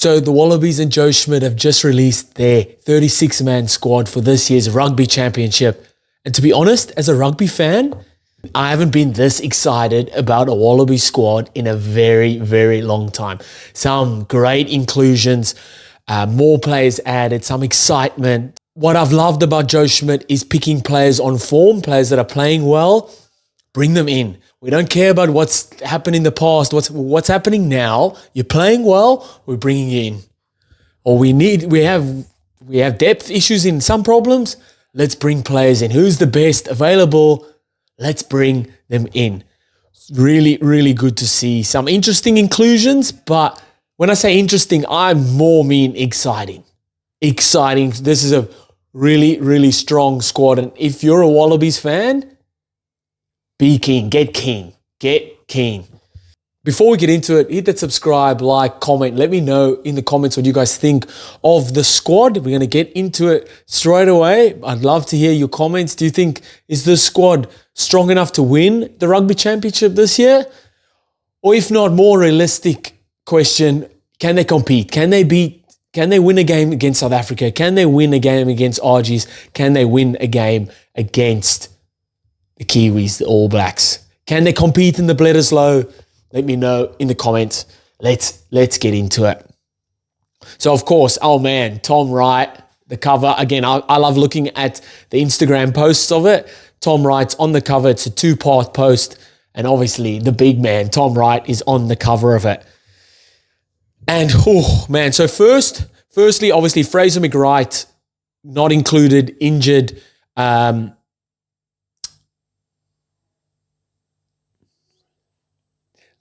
So the Wallabies and Joe Schmidt have just released their 36-man squad for this year's Rugby Championship. And to be honest, as a rugby fan, I haven't been this excited about a Wallaby squad in a very, very long time. Some great inclusions, more players added, some excitement. What I've loved about Joe Schmidt is picking players on form, players that are playing well, bring them in. We don't care about what's happened in the past, what's happening now. You're playing well, we're bringing you in. Or we have depth issues in some problems, let's bring players in. Who's the best available? Let's bring them in. Really, really good to see some interesting inclusions, but when I say interesting, I more mean exciting. Exciting. This is a really, really strong squad. And if you're a Wallabies fan, be keen, get keen. Before we get into it, hit that subscribe, like, comment. Let me know in the comments what you guys think of the squad. We're going to get into it straight away. I'd love to hear your comments. Do you think, is this squad strong enough to win the Rugby Championship this year? Or if not, more realistic question, can they compete? Can they win a game against South Africa? Can they win a game against RGs? Can they win a game against the Kiwis, the All Blacks? Can they compete in the Bledisloe? Let me know in the comments. Let's get into it. So, of course, our man, Tom Wright, the cover. Again, I love looking at the Instagram posts of it. Tom Wright's on the cover. It's a 2-part post. And obviously, the big man, Tom Wright, is on the cover of it. And, oh, man. So, firstly, obviously, Fraser McWright, not included, injured.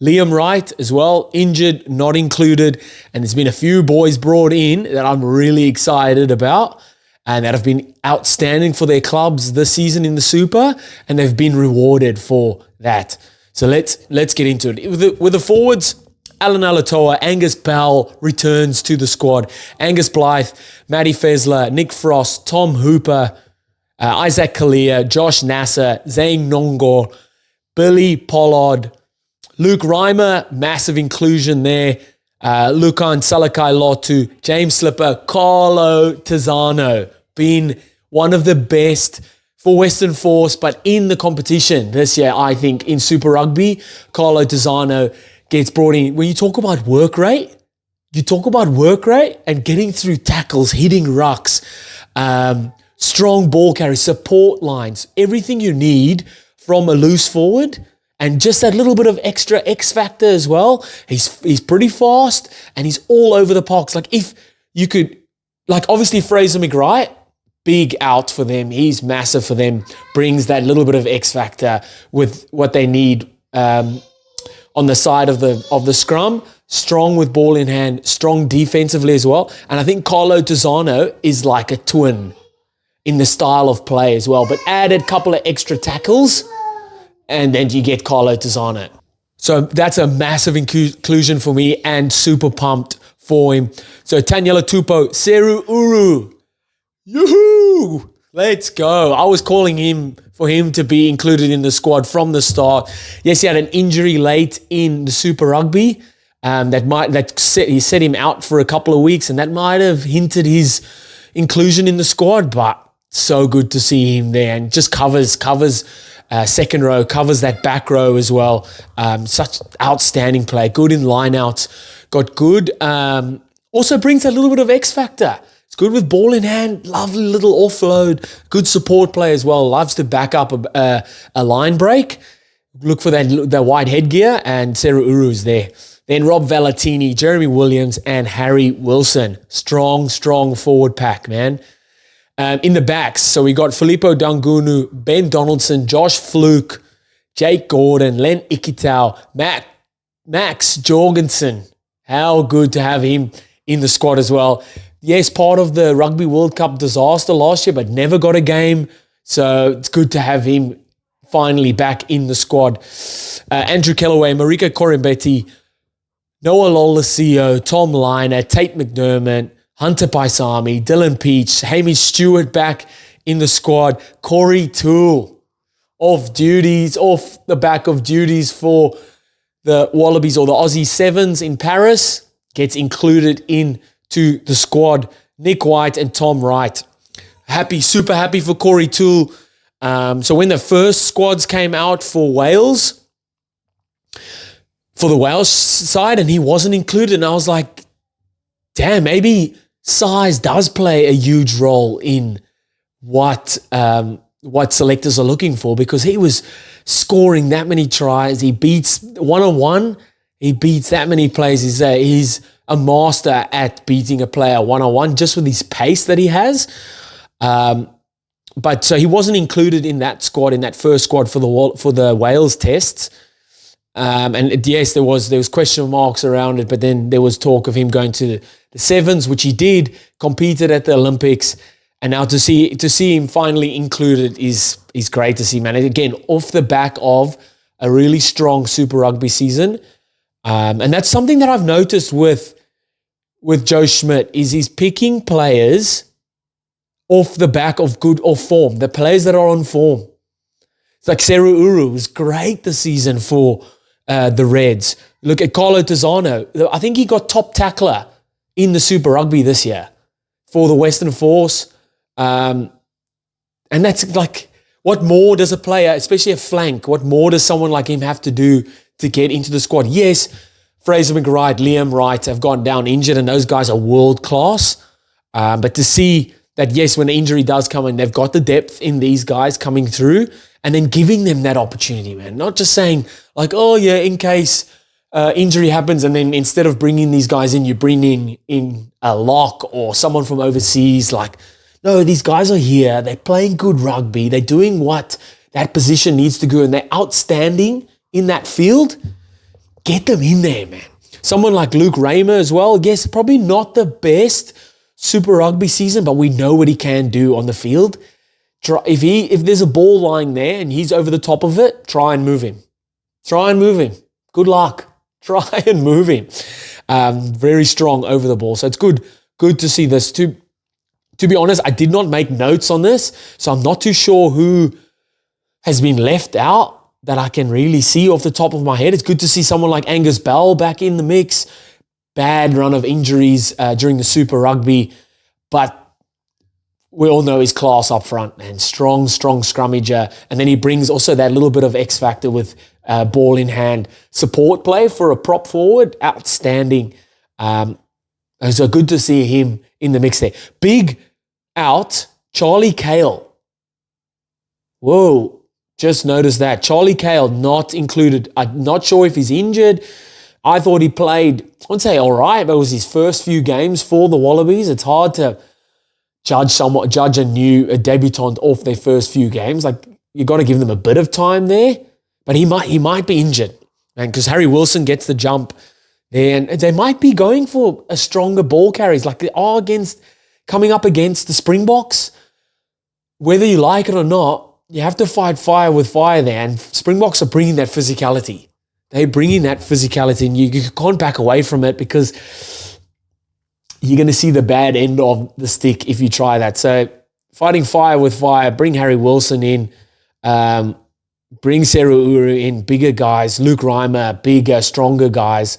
Liam Wright as well, injured, not included. And there's been a few boys brought in that I'm really excited about and that have been outstanding for their clubs this season in the Super, and they've been rewarded for that. So let's get into it. With the forwards, Alan Alatoa, Angus Powell returns to the squad. Angus Blythe, Matty Fessler, Nick Frost, Tom Hooper, Isaac Kalia, Josh Nasser, Zane Nongor, Billy Pollard, Luke Reimer, massive inclusion there. Lukan Salakai Lotu, James Slipper, Carlo Tizzano, been one of the best for Western Force, but in the competition this year, I think, in Super Rugby, Carlo Tizzano gets brought in. When you talk about work rate and getting through tackles, hitting rucks, strong ball carry, support lines, everything you need from a loose forward. And just that little bit of extra X factor as well. He's pretty fast and he's all over the parks. Like if you could, like obviously Fraser McWright, big out for them. He's massive for them. Brings that little bit of X factor with what they need on the side of the scrum. Strong with ball in hand, strong defensively as well. And I think Carlo Tizzano is like a twin in the style of play as well. But added a couple of extra tackles, and then you get Carlo Tizzano. So that's a massive inclusion for me and super pumped for him. So Taniela Tupou, Seru Uru. Yoo-hoo! Let's go. I was calling for him to be included in the squad from the start. Yes, he had an injury late in the Super Rugby he set him out for a couple of weeks, and that might have hinted his inclusion in the squad, but so good to see him there and just covers second row, covers that back row as well. Such outstanding play, good in lineouts, got good. Also brings a little bit of X factor. It's good with ball in hand, lovely little offload, good support play as well. Loves to back up a line break. Look for that wide headgear, and Seru Uru's there. Then Rob Valentini, Jeremy Williams, and Harry Wilson. Strong forward pack, man. In the backs, so we got Filippo Dangunu, Ben Donaldson, Josh Fluke, Jake Gordon, Len Ikitau, Max Jorgensen. How good to have him in the squad as well. Yes, part of the Rugby World Cup disaster last year, but never got a game. So it's good to have him finally back in the squad. Andrew Kellaway, Marika Corimbetti, Noah Lolesio, Tom Liner, Tate McDermott, Hunter Paisami, Dylan Peach, Hamish Stewart back in the squad, Corey Toole off the back of duties for the Wallabies or the Aussie Sevens in Paris. gets included into the squad. Nick White and Tom Wright. Super happy for Corey Toole. So when the first squads came out for Wales, for the Wales side, and he wasn't included, and I was like, damn, maybe size does play a huge role in what selectors are looking for, because he was scoring that many tries. He beats one-on-one. He beats that many players. He's a master at beating a player one-on-one just with his pace that he has. But so he wasn't included in that squad, in that first squad for the Wales tests. And yes, there was question marks around it, but then there was talk of him going to the sevens, which he did, competed at the Olympics, and now to see him finally included is great to see, man. And again, off the back of a really strong Super Rugby season, and that's something that I've noticed with Joe Schmidt is he's picking players off the back of good or form, the players that are on form. It's like Seru Uru was great this season for the Reds. Look at Carlo Tizzano. I think he got top tackler in the Super Rugby this year for the Western Force. And that's like, what more does a player, especially a flank, what more does someone like him have to do to get into the squad? Yes, Fraser McGrath, Liam Wright have gone down injured, and those guys are world class. But to see that, yes, when the injury does come in, they've got the depth in these guys coming through, and then giving them that opportunity, man. Not just saying like, oh yeah, in case injury happens, and then instead of bringing these guys in, you bring in a lock or someone from overseas. Like, no, these guys are here. They're playing good rugby. They're doing what that position needs to do, and they're outstanding in that field. Get them in there, man. Someone like Luke Raymer as well. Yes, probably not the best Super Rugby season, but we know what he can do on the field. If there's a ball lying there and he's over the top of it, try and move him. Good luck. Try and move him. Very strong over the ball. So it's good to see this. To be honest, I did not make notes on this, so I'm not too sure who has been left out that I can really see off the top of my head. It's good to see someone like Angus Bell back in the mix. Bad run of injuries during the Super Rugby, but we all know his class up front, and strong scrummager. And then he brings also that little bit of X factor with ball in hand support play for a prop forward. Outstanding. So good to see him in the mix there. Big out, Charlie Cale. Whoa, just noticed that. Charlie Cale not included. I'm not sure if he's injured. I thought he played, I wouldn't say all right, but it was his first few games for the Wallabies. It's hard to judge a debutant off their first few games. Like, you got to give them a bit of time there, but he might be injured, and because Harry Wilson gets the jump there, and they might be going for a stronger ball carries, like they are coming up against the Springboks. Whether you like it or not, you have to fight fire with fire there, and Springboks are bringing that physicality. They're bringing that physicality, and you can't back away from it, because you're going to see the bad end of the stick if you try that. So fighting fire with fire, bring Harry Wilson in, bring Seru Uru in, bigger guys, Luke Reimer, bigger, stronger guys.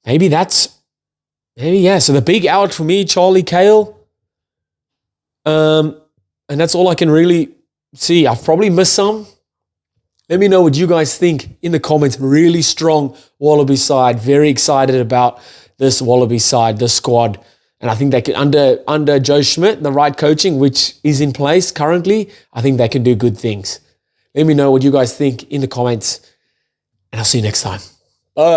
Maybe, yeah. So the big out for me, Charlie Cale. And that's all I can really see. I've probably missed some. Let me know what you guys think in the comments. Really strong Wallaby side. Very excited about this Wallaby side, this squad. And I think they can, under Joe Schmidt, the right coaching, which is in place currently, I think they can do good things. Let me know what you guys think in the comments, and I'll see you next time. Bye.